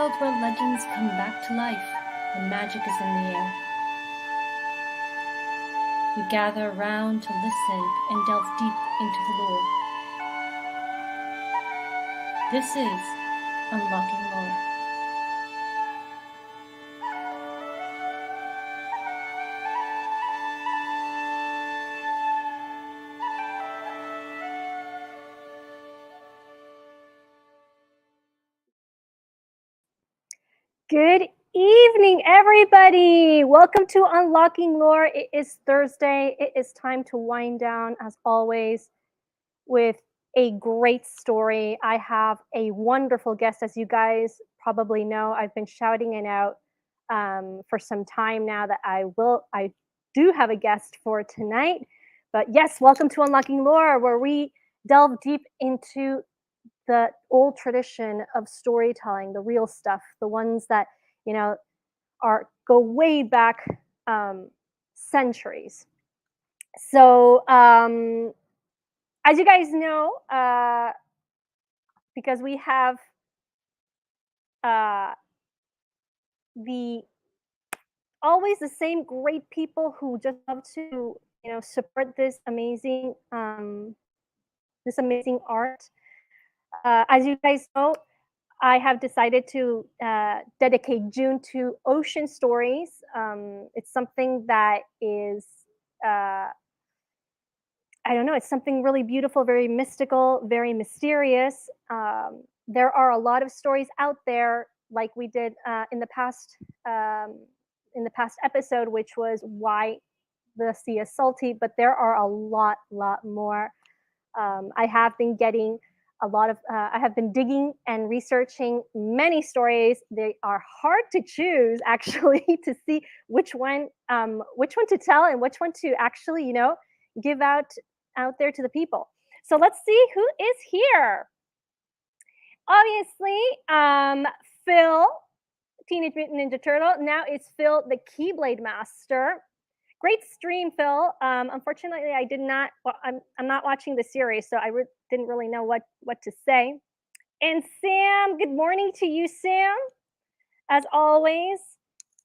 world where legends come back to life and magic is in the air. We gather around to listen and delve deep into the lore. This is Unlocking Lore. Good evening, everybody. Welcome to Unlocking Lore. It is Thursday. It is time to wind down, as always, with a great story. I have a wonderful guest, as you guys probably know. I've been shouting it out for some time now that I do have a guest for tonight. But yes, welcome to Unlocking Lore, where we delve deep into the old tradition of storytelling, the real stuff, the ones that go way back centuries. So as you guys know, because we have the always the same great people who just love to support this amazing art. As you guys know, I have decided to dedicate June to ocean stories. It's something that is, I don't know, it's something really beautiful, very mystical, very mysterious. There are a lot of stories out there, like we did in the past episode, which was why the sea is salty. But there are a lot more. I have been getting I have been digging and researching many stories. They are hard to choose, actually, to see which one to tell and which one to actually, give out there to the people. So let's see who is here. Obviously, Phil, Teenage Mutant Ninja Turtle. Now it's Phil, the Keyblade Master. Great stream, Phil. Unfortunately, I did not. Well, I'm not watching the series, so I didn't really know what to say. And Sam, good morning to you, Sam. As always,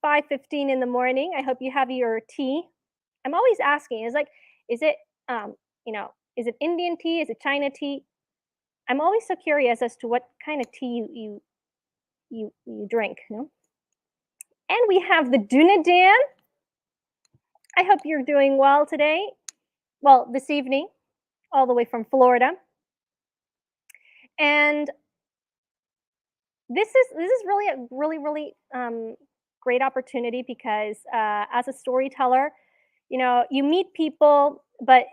5:15 in the morning. I hope you have your tea. I'm always asking. Is it is it Indian tea? Is it China tea? I'm always so curious as to what kind of tea you drink. And we have the Dunadan. I hope you're doing well today. Well, this evening, all the way from Florida. And this is really a really great opportunity because as a storyteller, you meet people, but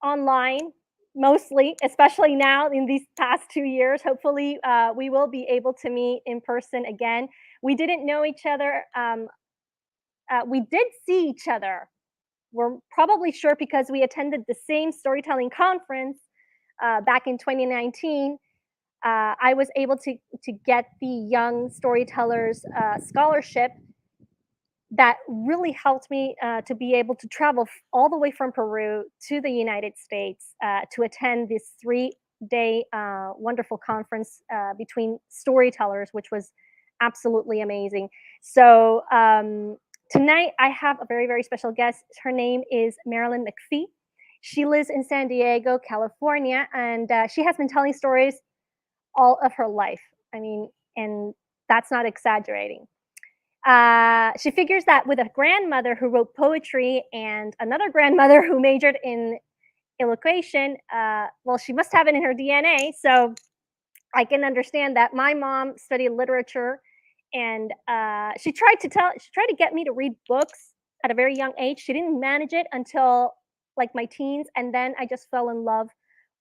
online mostly, especially now in these past 2 years. Hopefully, we will be able to meet in person again. We didn't know each other. We did see each other. We're probably sure because we attended the same storytelling conference back in 2019. I was able to get the Young Storytellers Scholarship that really helped me to be able to travel all the way from Peru to the United States to attend this 3-day wonderful conference between storytellers, which was absolutely amazing. So tonight I have a very special guest. Her name is Marylin McPhie. She lives in San Diego, California, and she has been telling stories all of her life. I mean, and that's not exaggerating. She figures that with a grandmother who wrote poetry and another grandmother who majored in elocution, well, she must have it in her DNA. So I can understand that. My mom studied literature, and she tried to get me to read books at a very young age. She didn't manage it until like my teens, and then I just fell in love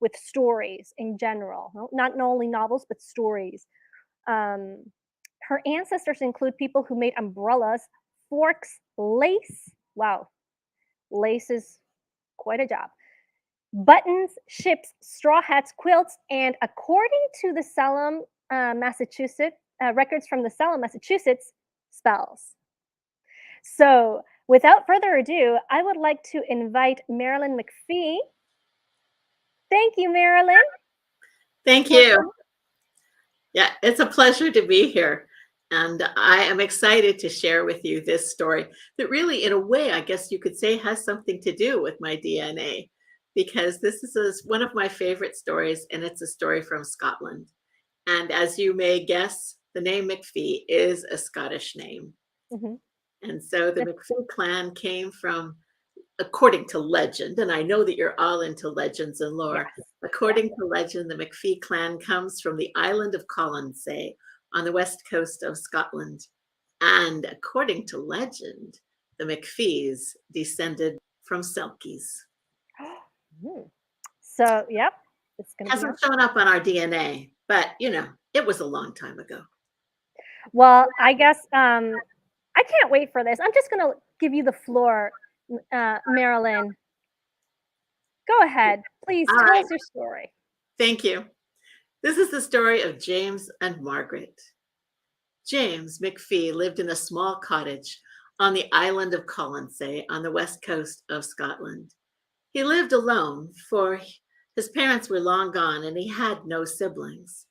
with stories in general. Not only novels, but stories. Her ancestors include people who made umbrellas, forks, lace. Wow, lace is quite a job. Buttons, ships, straw hats, quilts, and according to the Salem, Massachusetts, records from the Salem, Massachusetts, spells. So without further ado, I would like to invite Marylin McPhie. Thank you, Marylin. Thank you. Yeah, it's a pleasure to be here. And I am excited to share with you this story that really, in a way, I guess you could say has something to do with my DNA, because this is one of my favorite stories, and it's a story from Scotland. And as you may guess, the name McPhie is a Scottish name. Mhm. And so the McPhie clan came from, according to legend, and I know that you're all into legends and Yes. lore. Yes. According to legend, the McPhie clan comes from the island of Colonsay on the west coast of Scotland. And according to legend, the McPhies descended from Selkies. Mm. So, yep, it's gonna be on. Hasn't shown up on our DNA, but it was a long time ago. Well, I guess, I can't wait for this. I'm just gonna give you the floor, Marilyn. Go ahead. Please All tell right, us your story. thank you. This is the story of James and Margaret. James McPhie lived in a small cottage on the island of Colonsay on the west coast of Scotland. He lived alone, for his parents were long gone and he had no siblings.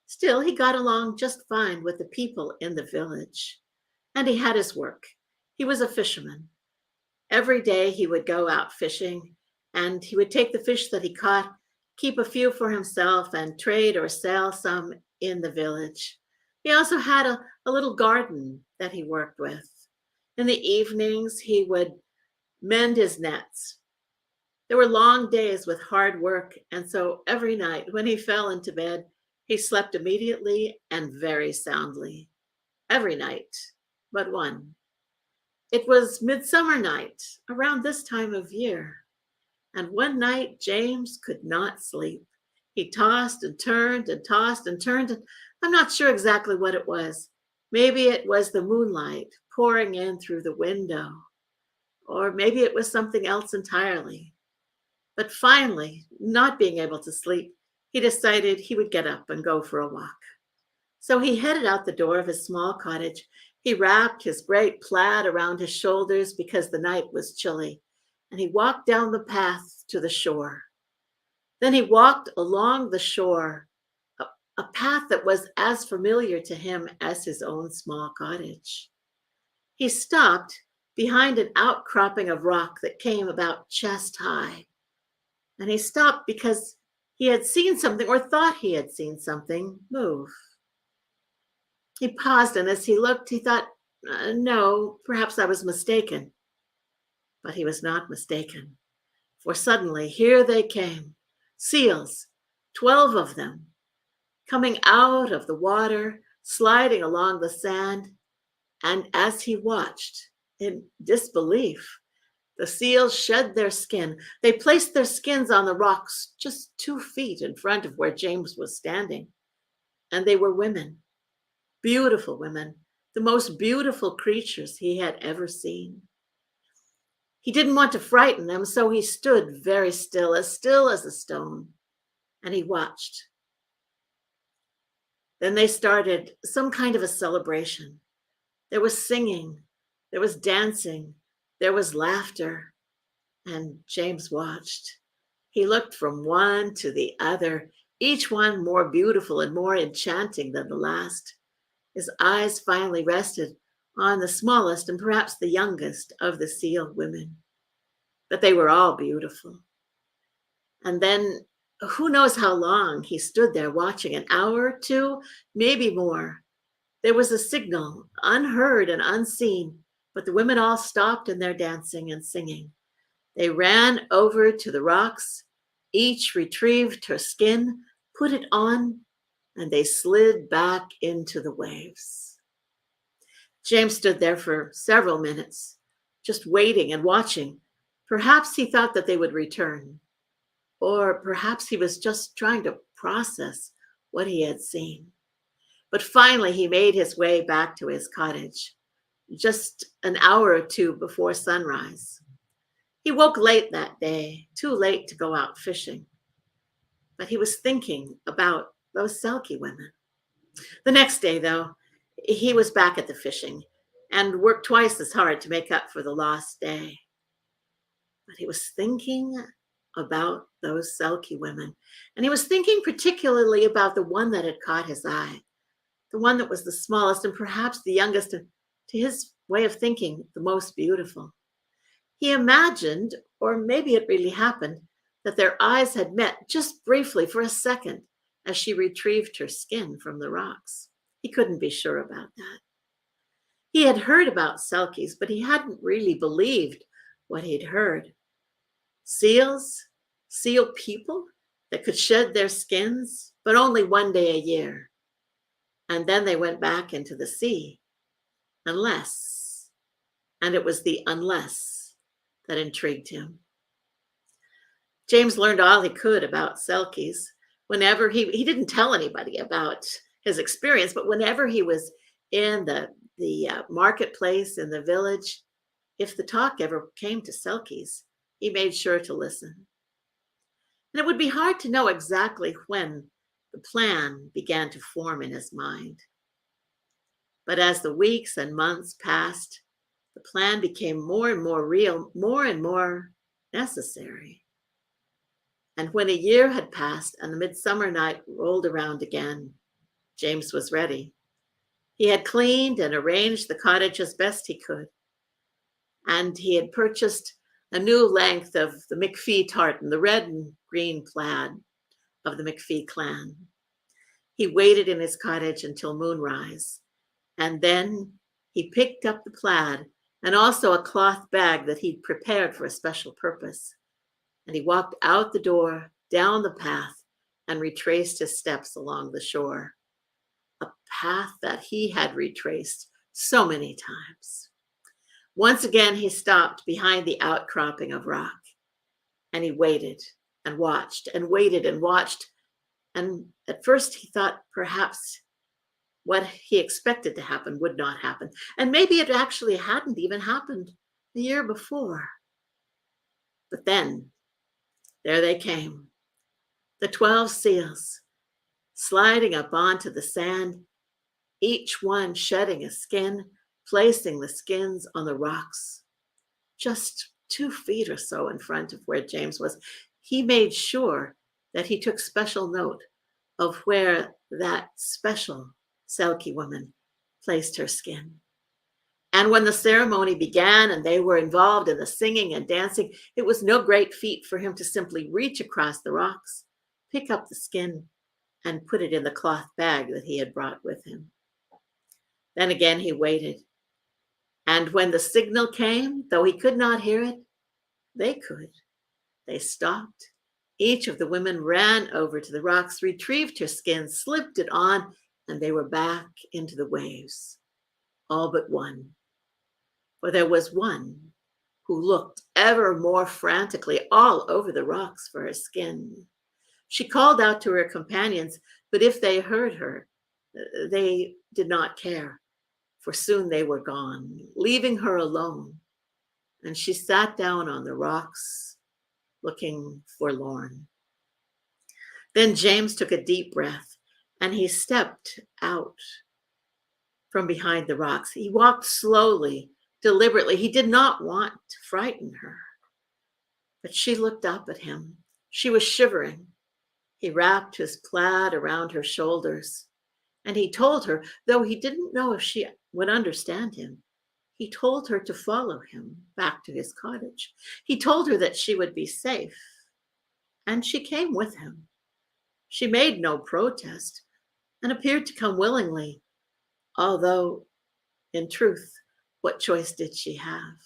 Still, he got along just fine with the people in the village. And he had his work. He was a fisherman. Every day he would go out fishing, and he would take the fish that he caught, keep a few for himself, and trade or sell some in the village. He also had a little garden that he worked with. In the evenings, he would mend his nets. There were long days with hard work, and so every night when he fell into bed, he slept immediately and very soundly. Every night but one. It was midsummer night, around this time of year, and one night James could not sleep. He tossed and turned and tossed and turned, and I'm not sure exactly what it was. Maybe it was the moonlight pouring in through the window, or maybe it was something else entirely. But finally, not being able to sleep, he decided he would get up and go for a walk. So he headed out the door of his small cottage. He wrapped his great plaid around his shoulders because the night was chilly, and he walked down the path to the shore. Then he walked along the shore, a, a path that was as familiar to him as his own small cottage. He stopped behind an outcropping of rock that came about chest high. And he stopped because he had seen something, or thought he had seen something, move. He paused, and as he looked, he thought, no, perhaps I was mistaken. But he was not mistaken, for suddenly here they came, seals, 12 of them, coming out of the water, sliding along the sand. And as he watched in disbelief, the seals shed their skin. They placed their skins on the rocks just 2 feet in front of where James was standing. And they were women, beautiful women, the most beautiful creatures he had ever seen. He didn't want to frighten them, so he stood very still as a stone, and he watched. Then they started some kind of a celebration. There was singing, there was dancing, there was laughter, and James watched. He looked from one to the other, each one more beautiful and more enchanting than the last. His eyes finally rested on the smallest and perhaps the youngest of the seal women. But they were all beautiful. And then, who knows how long he stood there watching, an hour, two, maybe more. There was a signal, unheard and unseen, but the women all stopped in their dancing and singing. They ran over to the rocks, each retrieved her skin, put it on, and they slid back into the waves. James stood there for several minutes, just waiting and watching. Perhaps he thought that they would return, or perhaps he was just trying to process what he had seen. But finally, he made his way back to his cottage, just an hour or two before sunrise. He woke late that day, too late to go out fishing, but he was thinking about those Selkie women. The next day, though, he was back at the fishing and worked twice as hard to make up for the lost day. But he was thinking about those Selkie women, and he was thinking particularly about the one that had caught his eye, the one that was the smallest and perhaps the youngest, and to his way of thinking, the most beautiful. He imagined, or maybe it really happened, that their eyes had met just briefly for a second as she retrieved her skin from the rocks. He couldn't be sure about that. He had heard about selkies, but he hadn't really believed what he'd heard. Seals, seal people that could shed their skins, but only one day a year. And then they went back into the sea. Unless, and it was the unless that intrigued him. James learned all he could about selkies. Whenever he didn't tell anybody about his experience, but whenever he was in the marketplace in the village, if the talk ever came to selkies, he made sure to listen. And it would be hard to know exactly when the plan began to form in his mind. But as the weeks and months passed, the plan became more and more real, more and more necessary. And when a year had passed and the midsummer night rolled around again, James was ready. He had cleaned and arranged the cottage as best he could. And he had purchased a new length of the McPhie tartan, the red and green plaid of the McPhie clan. He waited in his cottage until moonrise, and then he picked up the plaid and also a cloth bag that he'd prepared for a special purpose. And he walked out the door, down the path, and retraced his steps along the shore, a path that he had retraced so many times. Once again, he stopped behind the outcropping of rock, and he waited and watched and waited and watched. And at first he thought perhaps what he expected to happen would not happen. And maybe it actually hadn't even happened the year before. But then, there they came, the 12 seals, sliding up onto the sand, each one shedding a skin, placing the skins on the rocks, just 2 feet or so in front of where James was. He made sure that he took special note of where that special Selkie woman placed her skin. And when the ceremony began and they were involved in the singing and dancing, it was no great feat for him to simply reach across the rocks, pick up the skin, and put it in the cloth bag that he had brought with him. Then again he waited. And when the signal came, though he could not hear it, they could. They stopped. Each of the women ran over to the rocks, retrieved her skin, slipped it on, and they were back into the waves. All but one. For there was one who looked ever more frantically all over the rocks for her skin. She called out to her companions, but if they heard her, they did not care, for soon they were gone, leaving her alone. And she sat down on the rocks, looking forlorn. Then James took a deep breath, and he stepped out from behind the rocks. He walked slowly, deliberately. He did not want to frighten her. But she looked up at him. She was shivering. He wrapped his plaid around her shoulders, and he told her, though he didn't know if she would understand him, he told her to follow him back to his cottage. He told her that she would be safe, and she came with him. She made no protest and appeared to come willingly, although, in truth, what choice did she have?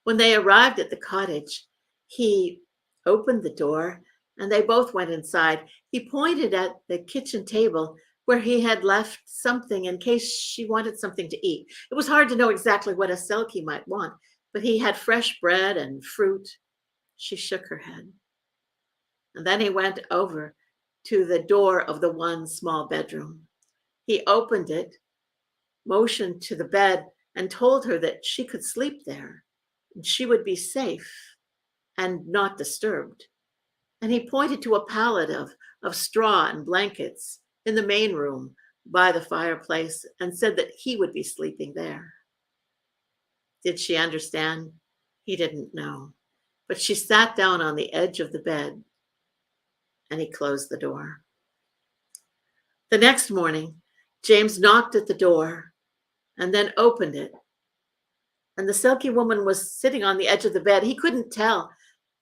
When they arrived at the cottage, he opened the door and they both went inside. He pointed at the kitchen table where he had left something in case she wanted something to eat. It was hard to know exactly what a Selkie might want, but he had fresh bread and fruit. She shook her head. And then he went over to the door of the one small bedroom. He opened it, motioned to the bed, and told her that she could sleep there, and she would be safe and not disturbed. And he pointed to a pallet of straw and blankets in the main room by the fireplace and said that he would be sleeping there. Did she understand? He didn't know. But she sat down on the edge of the bed, and he closed the door. The next morning, James knocked at the door and then opened it. And the silky woman was sitting on the edge of the bed. He couldn't tell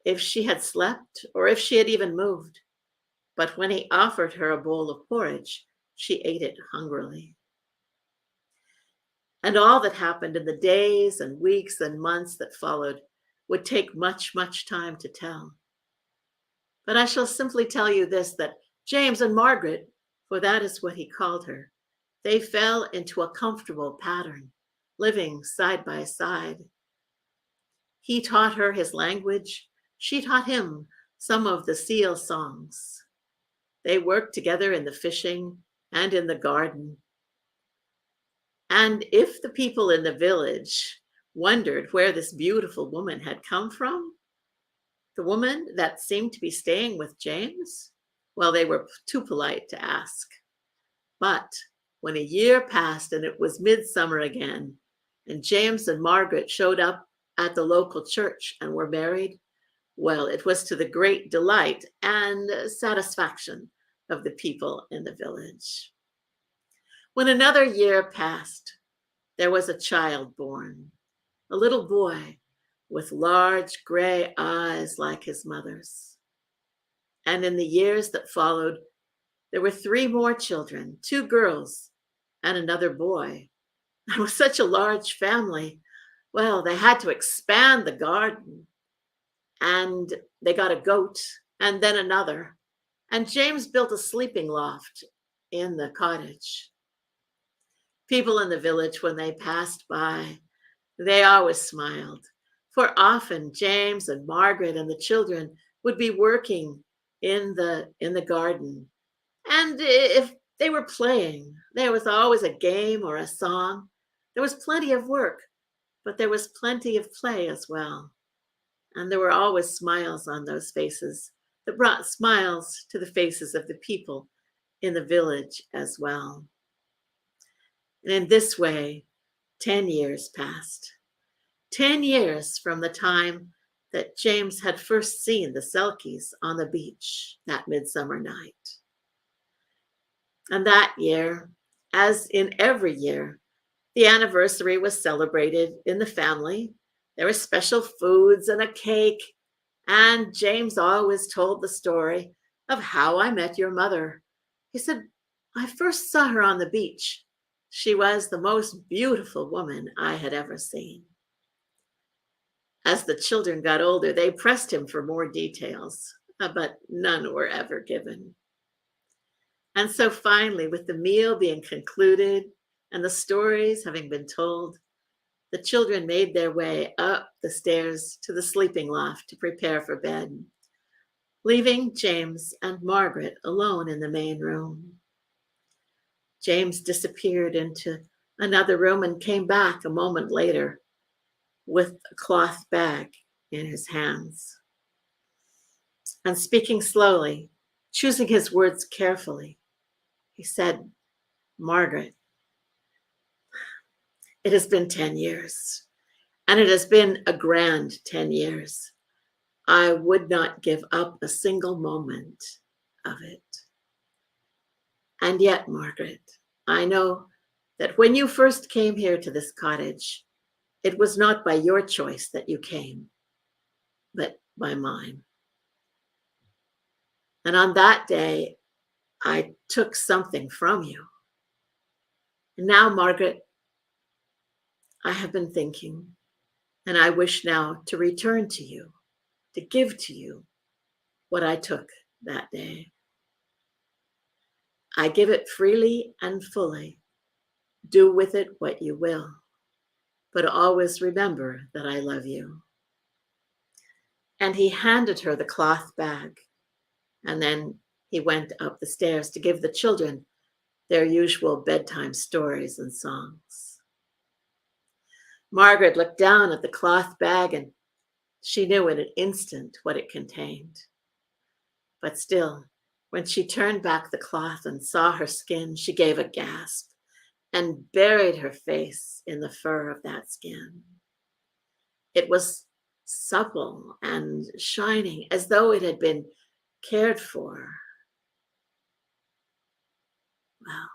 if she had slept or if she had even moved. But when he offered her a bowl of porridge, she ate it hungrily. And all that happened in the days and weeks and months that followed would take much, much time to tell. But I shall simply tell you this, that James and Margaret, for that is what he called her, they fell into a comfortable pattern, living side by side. He taught her his language. She taught him some of the seal songs. They worked together in the fishing and in the garden. And if the people in the village wondered where this beautiful woman had come from, the woman that seemed to be staying with James, well, they were too polite to ask. But when a year passed and it was midsummer again, and James and Margaret showed up at the local church and were married, well, it was to the great delight and satisfaction of the people in the village. When another year passed, there was a child born, a little boy with large gray eyes like his mother's. And in the years that followed, there were 3 more children, 2 girls and another boy. It was such a large family. Well, they had to expand the garden, and they got a goat and then another. And James built a sleeping loft in the cottage. People in the village, when they passed by, they always smiled, for often James and Margaret and the children would be working in the garden. And if they were playing, there was always a game or a song. There was plenty of work, but there was plenty of play as well. And there were always smiles on those faces that brought smiles to the faces of the people in the village as well. And in this way, 10 years passed. 10 years from the time that James had first seen the Selkies on the beach that midsummer night. And that year, as in every year, the anniversary was celebrated in the family. There were special foods and a cake. And James always told the story of how I met your mother. He said, I first saw her on the beach. She was the most beautiful woman I had ever seen. As the children got older, they pressed him for more details, but none were ever given. And so finally, with the meal being concluded and the stories having been told, the children made their way up the stairs to the sleeping loft to prepare for bed, leaving James and Margaret alone in the main room. James disappeared into another room and came back a moment later with a cloth bag in his hands. And speaking slowly, choosing his words carefully, he said, Margaret, it has been 10 years, and it has been a grand 10 years. I would not give up a single moment of it. And yet, Margaret, I know that when you first came here to this cottage, it was not by your choice that you came, but by mine. And on that day, I took something from you. And now, Margaret, I have been thinking, and I wish now to return to you, to give to you what I took that day. I give it freely and fully. Do with it what you will, but always remember that I love you. And he handed her the cloth bag, and then he went up the stairs to give the children their usual bedtime stories and songs. Margaret looked down at the cloth bag, and she knew in an instant what it contained. But still, when she turned back the cloth and saw her skin, she gave a gasp and buried her face in the fur of that skin. It was supple and shining, as though it had been cared for. Well,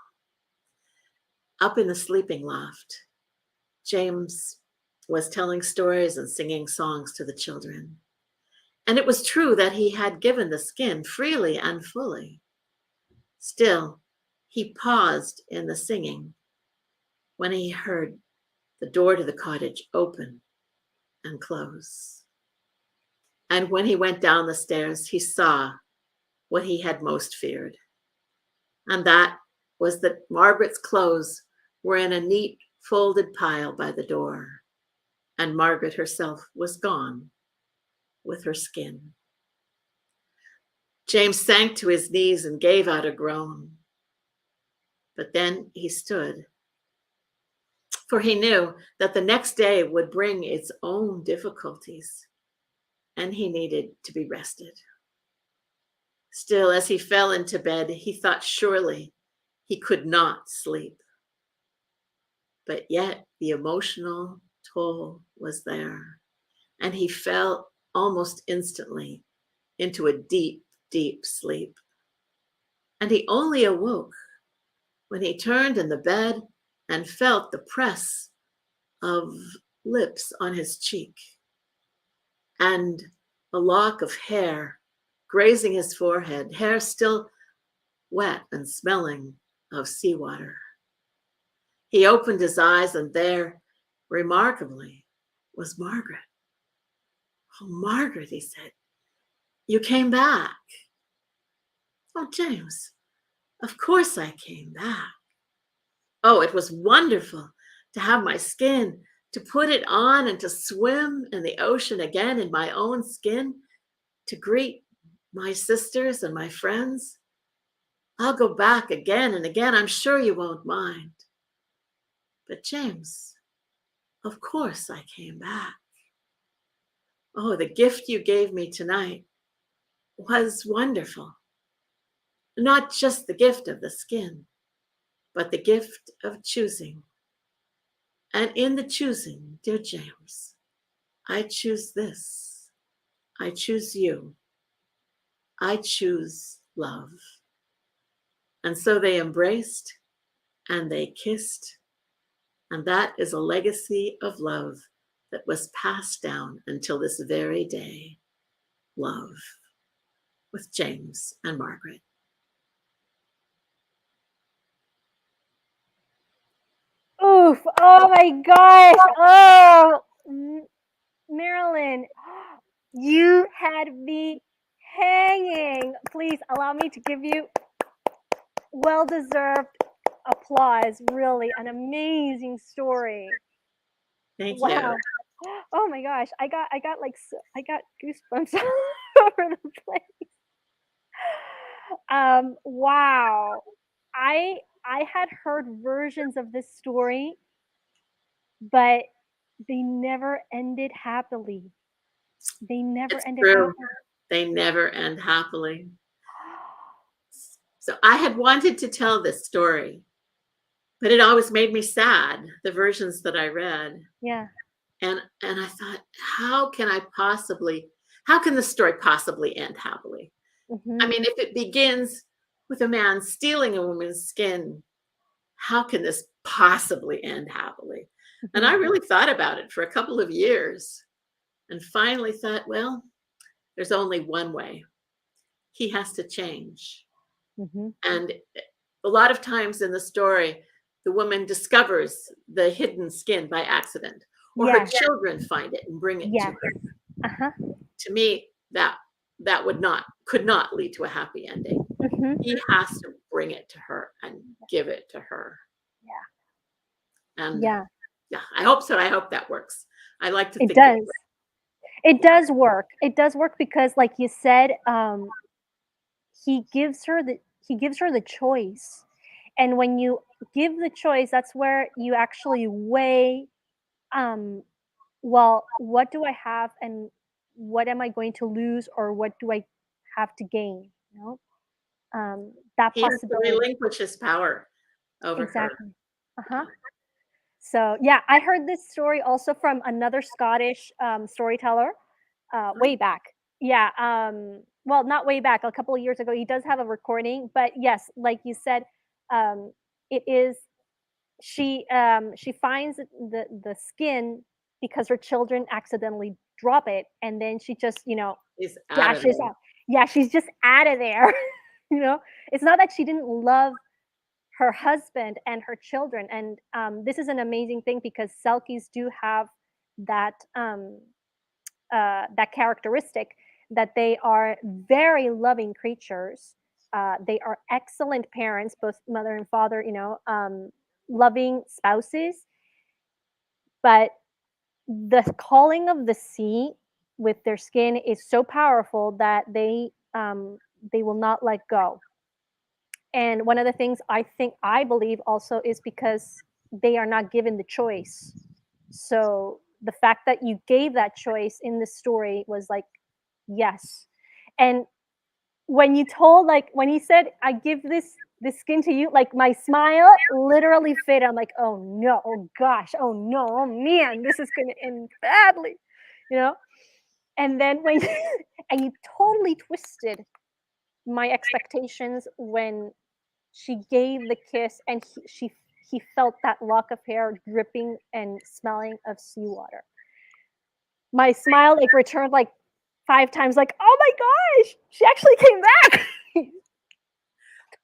Up in the sleeping loft, James was telling stories and singing songs to the children. And it was true that he had given the skin freely and fully. Still, he paused in the singing when he heard the door to the cottage open and close. And when he went down the stairs, he saw what he had most feared. And that was that Margaret's clothes were in a neat, folded pile by the door, and Margaret herself was gone with her skin. James sank to his knees and gave out a groan. But then he stood, for he knew that the next day would bring its own difficulties, and he needed to be rested. Still, as he fell into bed, he thought surely he could not sleep. But yet the emotional toll was there, and he fell almost instantly into a deep, deep sleep. And he only awoke when he turned in the bed and felt the press of lips on his cheek and a lock of hair grazing his forehead, hair still wet and smelling of seawater. He opened his eyes, and there, remarkably, was Margaret. Oh, Margaret, he said, you came back. Oh, James, of course I came back. Oh, it was wonderful to have my skin, to put it on and to swim in the ocean again in my own skin, to greet my sisters and my friends. I'll go back again and again. I'm sure you won't mind. But James, of course I came back. Oh, the gift you gave me tonight was wonderful. Not just the gift of the skin, but the gift of choosing. And in the choosing, dear James, I choose this. I choose you. I choose love. And so they embraced and they kissed. And that is a legacy of love that was passed down until this very day. Love with James and Margaret. Oof. Oh my gosh. Oh, Marylin, you had me hanging. Please allow me to give you well-deserved applause. Really an amazing story. Thank Wow. you. Oh my gosh. I got I got goosebumps all over the place. Wow. I had heard versions of this story, but they never ended happily. They never It's ended true. happily. They never end happily. So I had wanted to tell this story, but it always made me sad, the versions that I read. Yeah. And I thought, how can the story possibly end happily? Mhm. I mean, if it begins with a man stealing a woman's skin, how can this possibly end happily? And I really thought about it for a couple of years and finally thought, well, there's only one way. He has to change. Mhm. And a lot of times in the story, the woman discovers the hidden skin by accident, or her Yes. children find it and bring it to Yes. her. Uh-huh. To me, that could not lead to a happy ending. Mhm. He has to bring it to her and give it to her. And Yeah. yeah, I hope so. I hope that works. I like to It think it does. It yeah. does work. It does work because like you said, he gives her the choice. And when you give the choice, that's where you actually weigh um well, what do I have and what am I going to lose or what do I have to gain, you know? That He has to possibility. relinquish his power over her. Exactly. Uh-huh. So, yeah, I heard this story also from another Scottish, storyteller, way back. Yeah, well, not way back, a couple of years ago. He does have a recording, but yes, like you said, um, it is she finds the skin because her children accidentally drop it, and then she just, He's out of dashes there. off. Yeah, she's just out of there. you know, it's not that she didn't love her husband and her children, and this is an amazing thing because Selkies do have that that characteristic that they are very loving creatures. They are excellent parents, both mother and father, loving spouses. But the calling of the sea with their skin is so powerful that they will not let go. And one of the things I believe also is because they are not given the choice. So the fact that you gave that choice in the story was like, yes. And when you told, like, when you said, I give this skin to you, like my smile literally fit. I'm like, oh no, oh gosh, oh no, oh man, this is gonna end badly, you know? And then when and you totally twisted my expectations when she gave the kiss and he felt that lock of hair dripping and smelling of seawater. My smile like returned like 5 times, like, oh my gosh, she actually came back.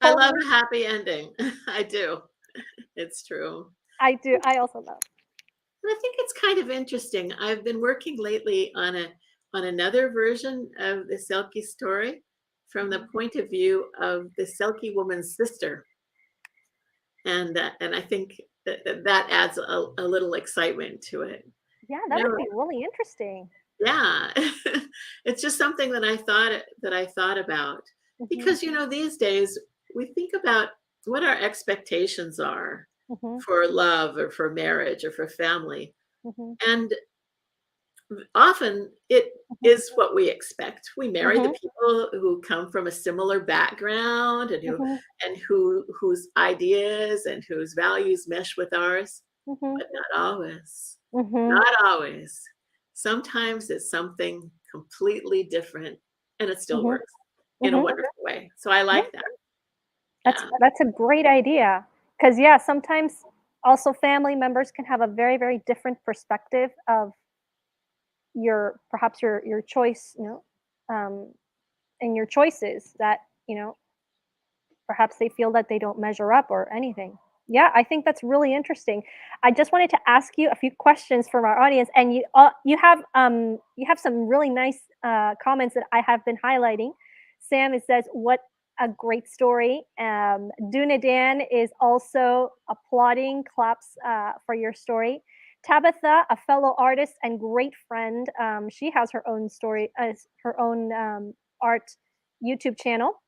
I love Totally. a happy ending. I do. It's true. I do. I also love. And I think it's kind of interesting. I've been working lately on another version of the Selkie story from the point of view of the Selkie woman's sister, and I think that adds a little excitement to it. Yeah, that Now, would be really interesting. yeah, it's just something that I thought about Mhm, because these days we think about what our expectations are mhm, for love or for marriage or for family, mhm, and often it mhm, is what we expect. We marry the mhm, people who come from a similar background and who mhm, and who whose ideas and whose values mesh with ours, mhm, but not always. mhm, Not always. Sometimes it's something completely different and it still mhm, works in a mhm. wonderful way. So I Yeah, like that. that's Yeah. that's a great idea. Because yeah, sometimes also family members can have a very very different perspective of your perhaps your choice, and your choices that you know perhaps they feel that they don't measure up or anything. Yeah, I think that's really interesting. I just wanted to ask you a few questions from our audience, and you have some really nice comments that I have been highlighting. Sam, it says, "What a great story." Duna Dan is also applauding, claps for your story. Tabitha, a fellow artist and great friend, she has her own story, her own art YouTube channel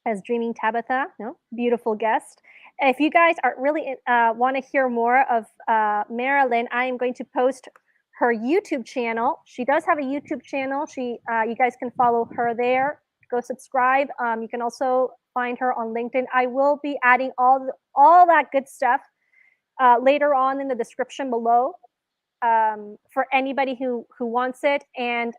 as Dreaming Tabitha. No, beautiful guest. If you guys are really want to hear more of Marilyn, I am going to post her YouTube channel. She does have a YouTube channel. You guys can follow her there. Go subscribe. You can also find her on LinkedIn. I will be adding all that good stuff later on in the description below for anybody who wants it. And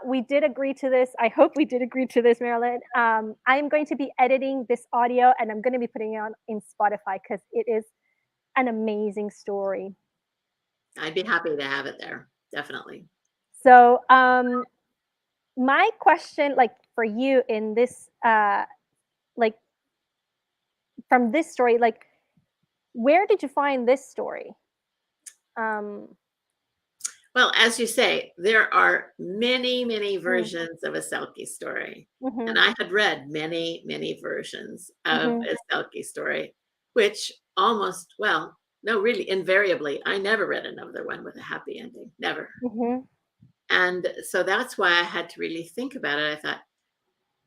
we did agree to this. I hope we did agree to this, Marilyn. I'm going to be editing this audio and I'm going to be putting it on in Spotify because it is an amazing story. I'd be happy to have it there. Definitely. So, my question, like for you in this, like from this story, like where did you find this story? Um, Well, as you say, there are many, many mm, versions of a Selkie story. And mhm, I had read many, many versions of mhm, a Selkie story, which almost, well, no, really, invariably, I never read another one with a happy ending. Never. mhm, And so that's why I had to really think about it. I thought,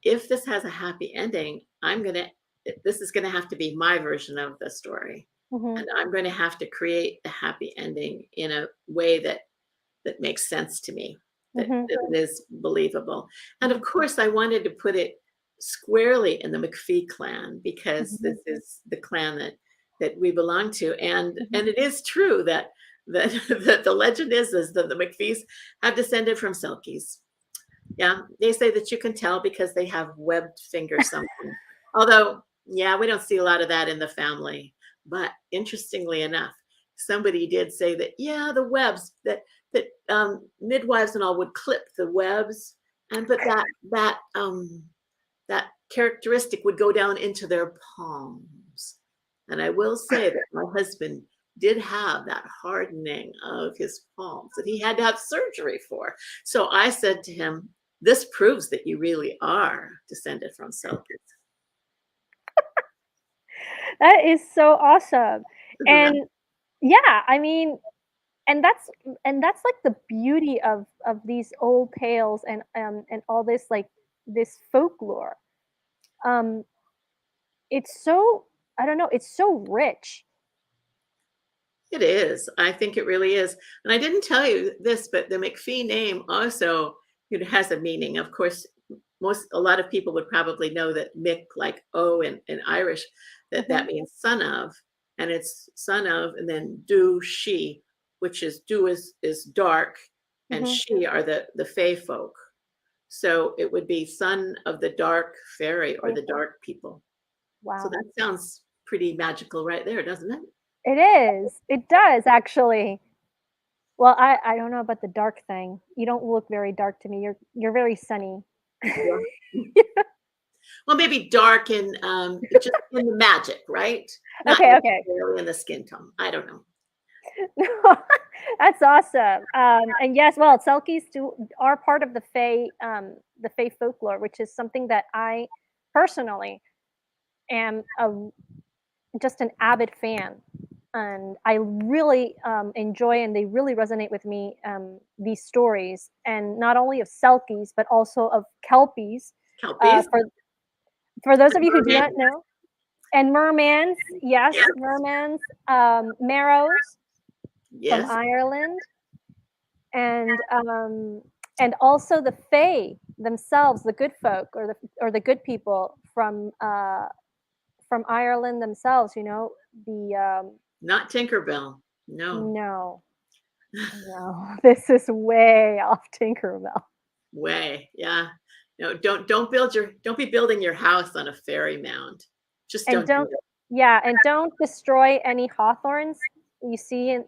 if this has a happy ending, this is going to have to be my version of the story. mhm, And I'm going to have to create a happy ending in a way that makes sense to me, mhm, that is believable. And of course, I wanted to put it squarely in the McPhie clan because mhm, this is the clan that we belong to, mhm, and it is true that that the legend is that the McPhies have descended from Selkies. Yeah, they say that you can tell because they have webbed fingers sometimes. Although, yeah, we don't see a lot of that in the family. But interestingly enough, somebody did say that, yeah, the webs that midwives and all would clip the webs, and but that characteristic would go down into their palms. And I will say that my husband did have that hardening of his palms that he had to have surgery for. So I said to him, this proves that you really are descended from Selkies. That is so awesome. Isn't that? And yeah, I mean, and that's like the beauty of these old tales and all this like this folklore. Um, it's so, I don't know, it's so rich. It is. I think it really is. And I didn't tell you this, but the McPhie name also, has a meaning. Of course, a lot of people would probably know that Mick, like O in Irish, that Hmm. means son of, and it's son of, and then do she, which is do is dark, and Hmm. she are the Fey folk. So it would be son of the dark fairy or the Faithful. dark people. So Wow. that sounds pretty magical right there, doesn't it? It is. It does actually. Well, I don't know about the dark thing. You don't look very dark to me. You're very sunny. Yeah. Well, maybe dark and just in the magic, right? Not Okay, okay. necessarily in the skin tone. I don't know. That's awesome. And yes, well, Selkies are part of the Fae folklore, which is something that I personally am just an avid fan, and I really enjoy, and they really resonate with me. These stories, and not only of Selkies, but also of Kelpies. Kelpies, For those the of you who do mermaid. not know, and mermans, yes, Yes, mermans, marrows from yes. Ireland, and also the Fae themselves, the good folk or the good people from Ireland themselves. You know the Not Tinkerbell. No no, no, this is way off Tinkerbell. way. Yeah. No, don't be building your house on a fairy mound. Just And don't do don't, it. yeah, and don't destroy any hawthorns you see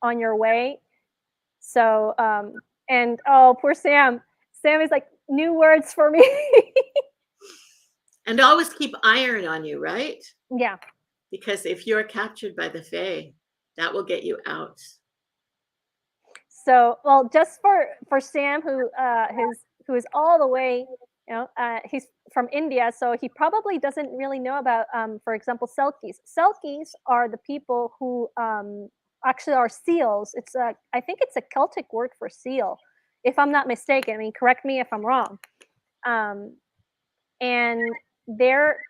on your way. So, and oh, poor Sam. Sam is like new words for me. And always keep iron on you, right? Yeah. Because if you're captured by the Fae, that will get you out. So, well, just for Sam, who is all the way, he's from India, so he probably doesn't really know about, for example, Selkies. Selkies are the people who actually are seals. I think it's a Celtic word for seal, if I'm not mistaken. I mean, correct me if I'm wrong. Um, and their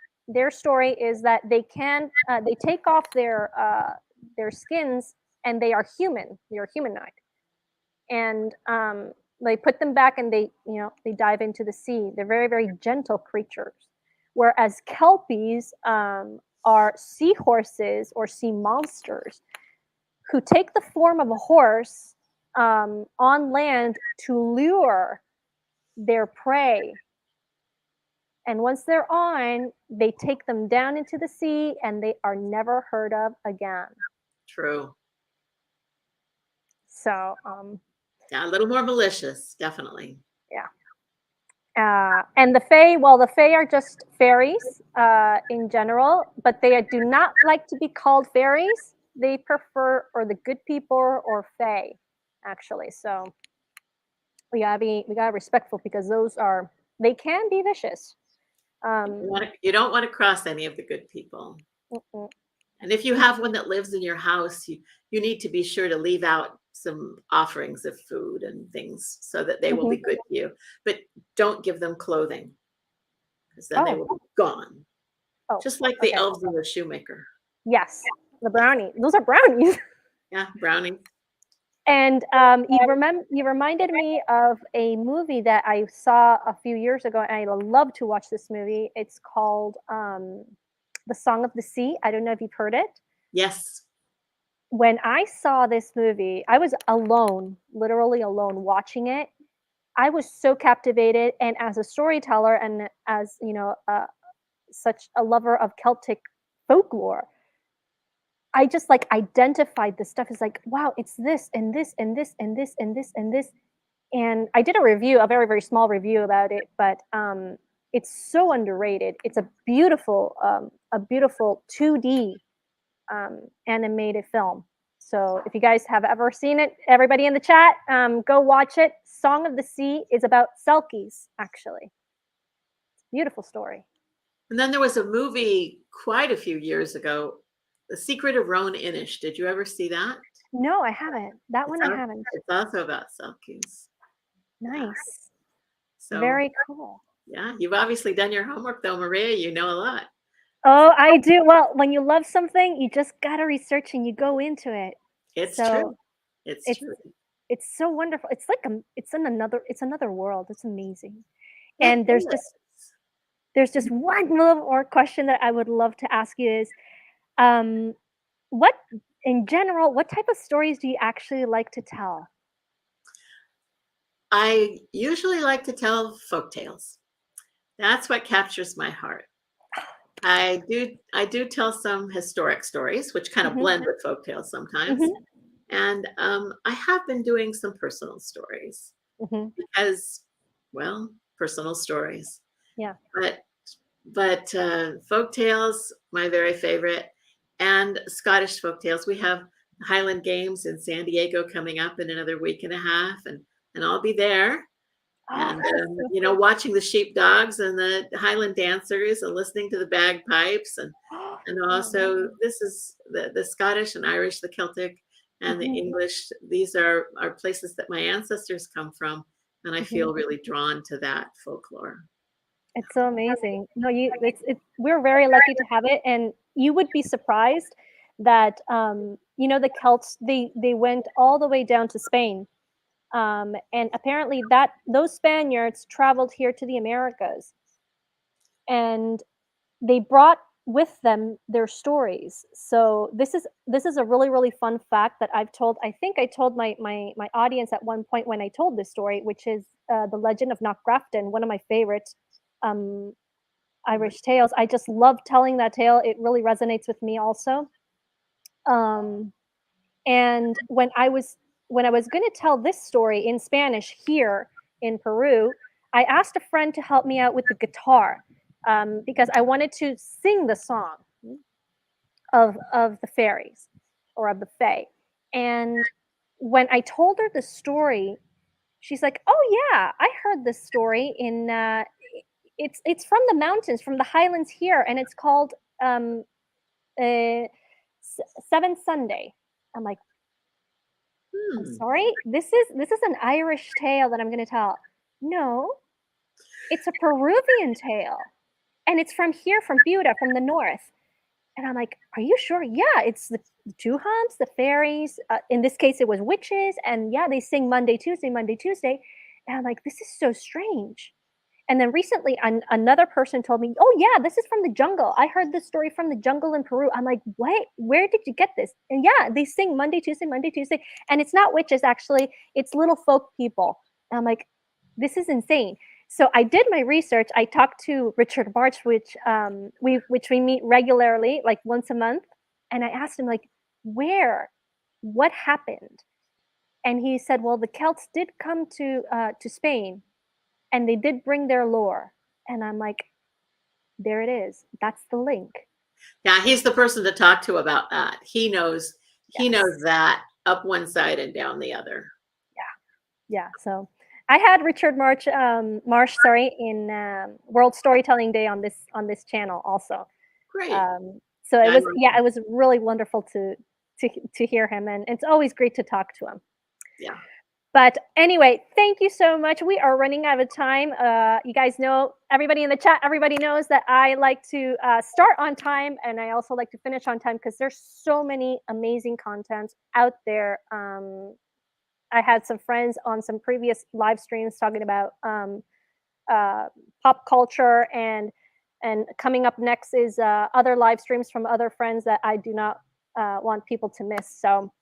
story is that they take off their skins and they are human. They are humanoid, and they put them back and they dive into the sea. They're very, very gentle creatures, whereas kelpies are seahorses or sea monsters who take the form of a horse on land to lure their prey, and once they're on, they take them down into the sea and they are never heard of again. True. So Yeah, a little more malicious, definitely. yeah. And the Fae, well, the Fae are just fairies in general, but they do not like to be called fairies. They prefer, or the good people, or Fae, actually. So we gotta be respectful, because they can be vicious. Um, You don't want to cross any of the good people. mm-mm. And if you have one that lives in your house, you need to be sure to leave out some offerings of food and things so that they will be Mhm. good to you. But don't give them clothing, because then they Oh, will be gone. oh, Just like the okay. elves in the shoemaker. Yes, the Yes. brownie. Those are brownies. Yeah, brownie. And you reminded me of a movie that I saw a few years ago, and I love to watch this movie. It's called The Song of the Sea. I don't know if you've heard it. Yes. When I saw this movie, I was alone, literally alone, watching it. I was so captivated, and as a storyteller, and as such a lover of Celtic folklore, I just like identified this stuff as like, wow, it's this and this and this and this and this and this. And I did a review, a very, very small review about it, but it's so underrated. It's a beautiful 2D animated film. So if you guys have ever seen it, everybody in the chat, go watch it. Song of the Sea is about selkies, actually. Beautiful story. And then there was a movie quite a few years ago, The Secret of Roan Inish. Did you ever see that? No, I haven't. That one I haven't. It's also about selkies. Nice. So very cool. Yeah, you've obviously done your homework though, Maria. You know a lot. Oh, I do. Well, when you love something, you just gotta research and you go into it. It's So true. It's true. it's so wonderful. It's like it's another world. It's amazing. It And there's is. just one little more question that I would love to ask you is, what in general, what type of stories do you actually like to tell? I usually like to tell folk tales. That's what captures my heart. I do tell some historic stories, which kind of Mhm. blend with folk tales sometimes. Mhm. And I have been doing some personal stories Mhm. because, well, personal stories. Yeah. But folk tales, my very favorite, and Scottish folk tales. We have Highland Games in San Diego coming up in another week and a half, and I'll be there. Oh, And that's so you know, watching the sheepdogs and the Highland dancers and listening to the bagpipes and cool. also Oh, this is the Scottish and Irish, the Celtic and the Mhm. English. These are places that my ancestors come from, and I Mhm. feel really drawn to that folklore. It's so amazing. No, we're very lucky to have it, and you would be surprised that the Celts they went all the way down to Spain, and apparently that those Spaniards traveled here to the Americas, and they brought with them their stories. So this is a really really fun fact that I've told. I think I told my audience at one point when I told this story, which is the legend of Knockgrafton, one of my favorite um, Irish tales. I just love telling that tale. It really resonates with me also. Um, and when I was going to tell this story in Spanish here in Peru, I asked a friend to help me out with the guitar because I wanted to sing the song of the fairies or of the fae. And when I told her the story, she's like, "Oh yeah, I heard this story in it's from the mountains, from the highlands here, and it's called uh, Seventh Sunday." I'm like, "I'm Hmm. sorry, this is an Irish tale that I'm going to tell." No, it's a Peruvian tale, and it's from here, from Buda, from the north. And I'm like, "Are you sure?" Yeah, it's the Tuhans, the fairies. In this case, it was witches, and yeah, they sing Monday, Tuesday, Monday, Tuesday. And I'm like, "This is so strange." And then recently, another person told me, "Oh yeah, this is from the jungle. I heard this story from the jungle in Peru." I'm like, "What? Where did you get this?" And yeah, they sing Monday, Tuesday, and it's not witches actually; it's little folk people. And I'm like, "This is insane." So I did my research. I talked to Richard March, which we meet regularly, like once a month, and I asked him like, "Where? What happened?" And he said, "Well, the Celts did come to Spain, and they did bring their lore." And I'm like, there it is. That's the link. Yeah, he's the person to talk to about that. He knows Yes. that up one side and down the other. Yeah. So I had Richard Marsh, sorry, in World Storytelling Day on this channel also. Great. So Yeah, it was really wonderful to hear him, and it's always great to talk to him. yeah. But anyway, thank you so much. We are running out of time. You guys know, everybody in the chat, everybody knows that I like to start on time, and I also like to finish on time because there's so many amazing content out there. I had some friends on some previous live streams talking about pop culture, and coming up next is other live streams from other friends that I do not want people to miss. So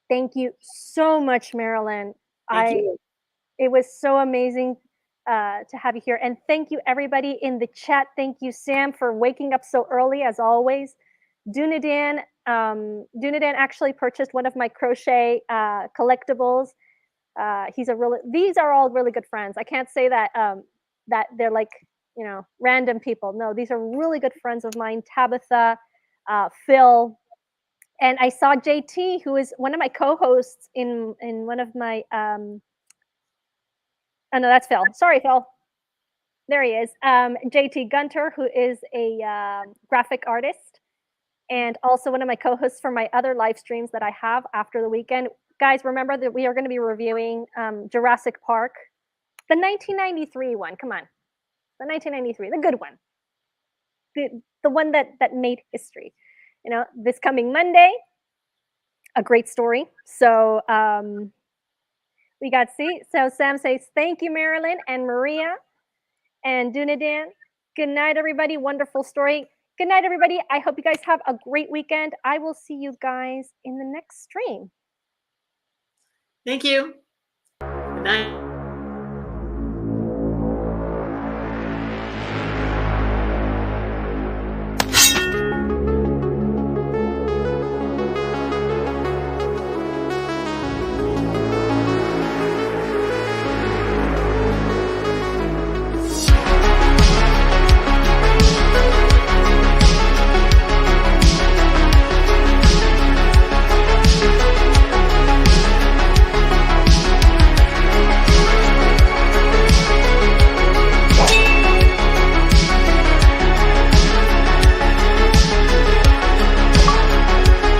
thank you so much, Marilyn. Thank I you. It was so amazing to have you here. And thank you, everybody in the chat. Thank you, Sam, for waking up so early, as always. Dunadan, Dunadan actually purchased one of my crochet collectibles. These are all really good friends. I can't say that that they're like, you know, random people. No, these are really good friends of mine. Tabitha, Phil, and I saw JT, who is one of my co-hosts in one of my. Oh no, that's Phil. Sorry, Phil. There he is. JT Gunter, who is a graphic artist and also one of my co-hosts for my other live streams that I have after the weekend. Guys, remember that we are going to be reviewing Jurassic Park, the 1993 one. Come on, the 1993, the good one, the one that made history. You know, this coming Monday, a great story. So we got So Sam says thank you, Marylin and Maria and Dunadan. Good night, everybody. Wonderful story. Good night, everybody. I hope you guys have a great weekend. I will see you guys in the next stream. Thank you. Good night.